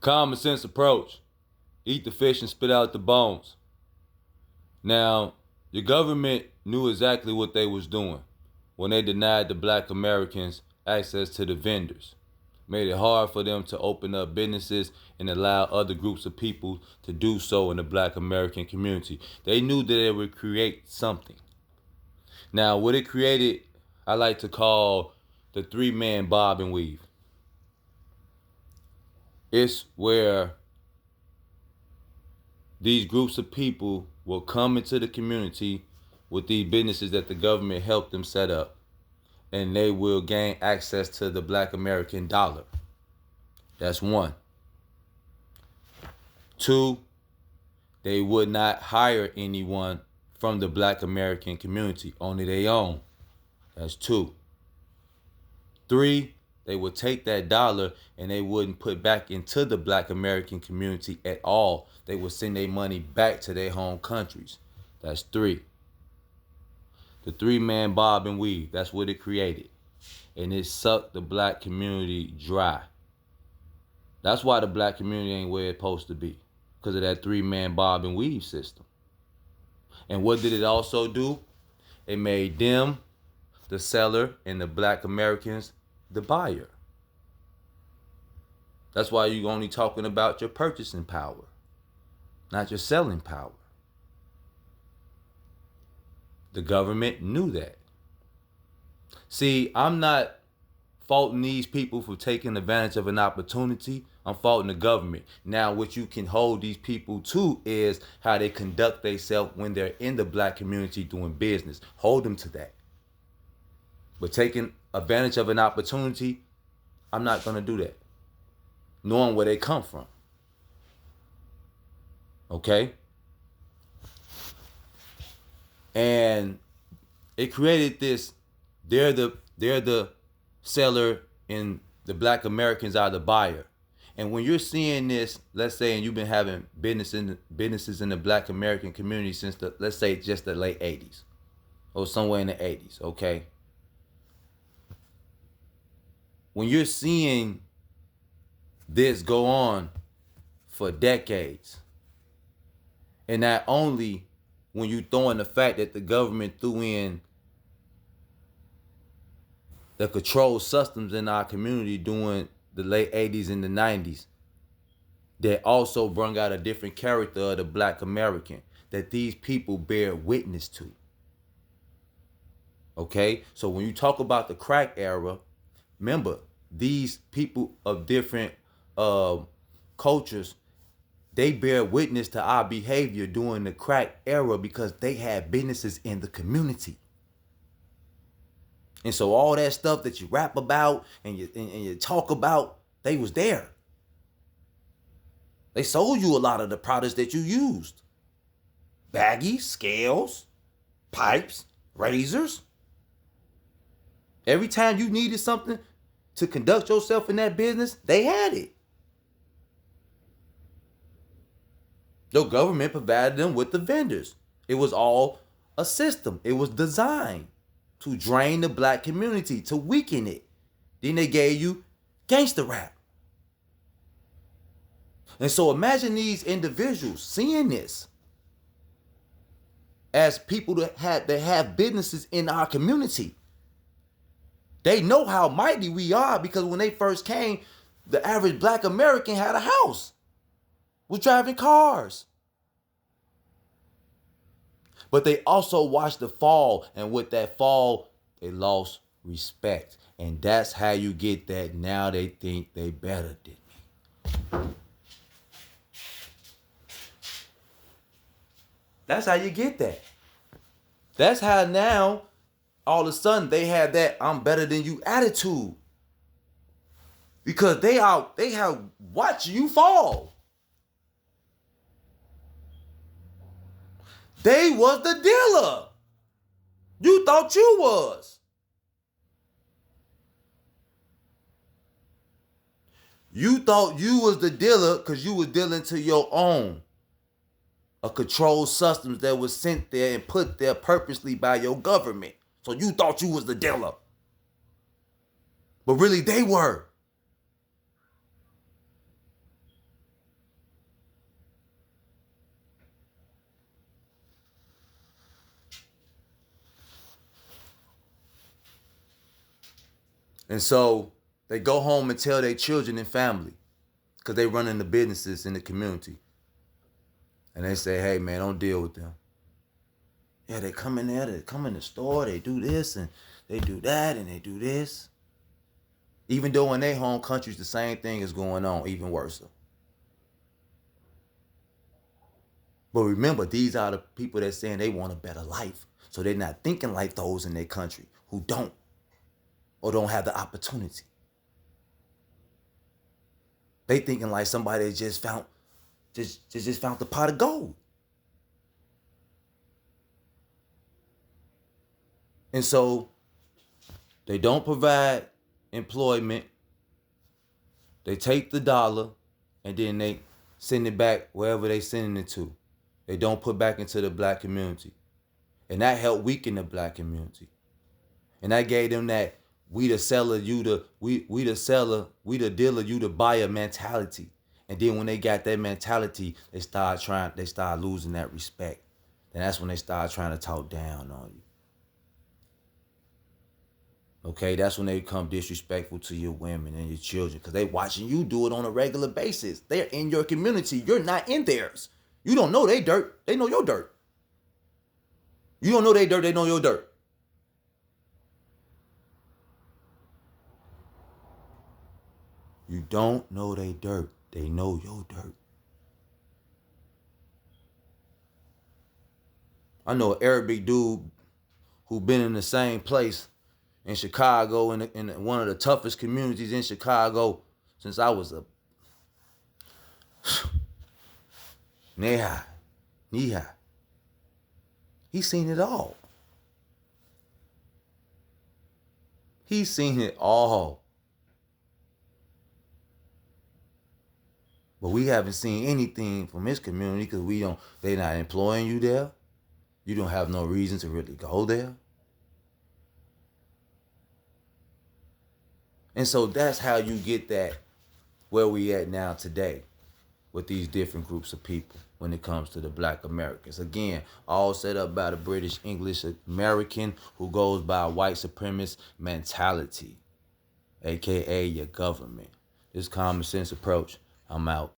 Common sense approach. Eat the fish and spit out the bones. Now, the government knew exactly what they was doing when they denied the black Americans access to the vendors. Made it hard for them to open up businesses and allow other groups of people to do so in the black American community. They knew that it would create something. Now, what it created, I like to call the three-man bob and weave. It's where these groups of people will come into the community with these businesses that the government helped them set up, and they will gain access to the black American dollar. That's one. Two, they would not hire anyone from the black American community, only their own. That's two. Three, they would take that dollar and they wouldn't put back into the black American community at all. They would send their money back to their home countries. That's three. The three-man bob and weave, that's what it created. And it sucked the black community dry. That's why the black community ain't where it's supposed to be, because of that three-man bob and weave system. And what did it also do? It made them the seller and the black Americans the buyer. That's why you're only talking about your purchasing power, not your selling power. The government knew that. See, I'm not faulting these people for taking advantage of an opportunity. I'm faulting the government. Now, what you can hold these people to is how they conduct themselves when they're in the black community doing business. Hold them to that. But taking advantage of an opportunity, I'm not going to do that. Knowing where they come from. Okay? And it created this, they're the seller and the black Americans are the buyer. And when you're seeing this, let's say, and you've been having businesses in the black American community since let's say just the late 80s or somewhere in the 80s, okay? When you're seeing this go on for decades, and not only when you throw in the fact that the government threw in the control systems in our community during the late 80s and the 90s, that also brought out a different character of the black American that these people bear witness to. Okay? So when you talk about the crack era, remember, these people of different cultures, they bear witness to our behavior during the crack era because they had businesses in the community. And so all that stuff that you rap about and you talk about, they was there. They sold you a lot of the products that you used. Baggies, scales, pipes, razors. Every time you needed something to conduct yourself in that business, they had it. The government provided them with the vendors. It was all a system. It was designed to drain the black community, to weaken it. Then they gave you gangster rap. And so imagine these individuals seeing this as people that have businesses in our community. They know how mighty we are because when they first came, the average black American had a house, was driving cars. But they also watched the fall, and with that fall, they lost respect. And that's how you get that now they think they better than me. That's how you get that. That's how now, all of a sudden, they have that I'm better than you attitude. Because they have watched you fall. They was the dealer. You thought you was. You thought you was the dealer because you was dealing to your own. A controlled substance that was sent there and put there purposely by your government. So you thought you was the dealer. But really they were. And so they go home and tell their children and family because they running the businesses in the community. And they say, hey, man, don't deal with them. Yeah, they come in there, they come in the store, they do this and they do that and they do this. Even though in their home countries, the same thing is going on, even worse. But remember, these are the people that saying they want a better life. So they're not thinking like those in their country who don't or don't have the opportunity. They thinking like somebody that just found the pot of gold. And so they don't provide employment. They take the dollar and then they send it back wherever they sending it to. They don't put back into the black community. And that helped weaken the black community. And that gave them that we the seller, we the seller, we the dealer, you the buyer mentality. And then when they got that mentality, they start losing that respect. And that's when they start trying to talk down on you. Okay, that's when they become disrespectful to your women and your children because they watching you do it on a regular basis. They're in your community. You're not in theirs. You don't know they dirt. They know your dirt. You don't know they dirt. They know your dirt. You don't know they dirt. They know your dirt. I know an Arabic dude who been in the same place in Chicago, in one of the toughest communities in Chicago since I was a Neha. He's seen it all. He's seen it all. But we haven't seen anything from his community because they're not employing you there. You don't have no reason to really go there. And so that's how you get that where we at now today with these different groups of people when it comes to the black Americans. Again, all set up by the British English American who goes by a white supremacist mentality, aka your government. This common sense approach, I'm out.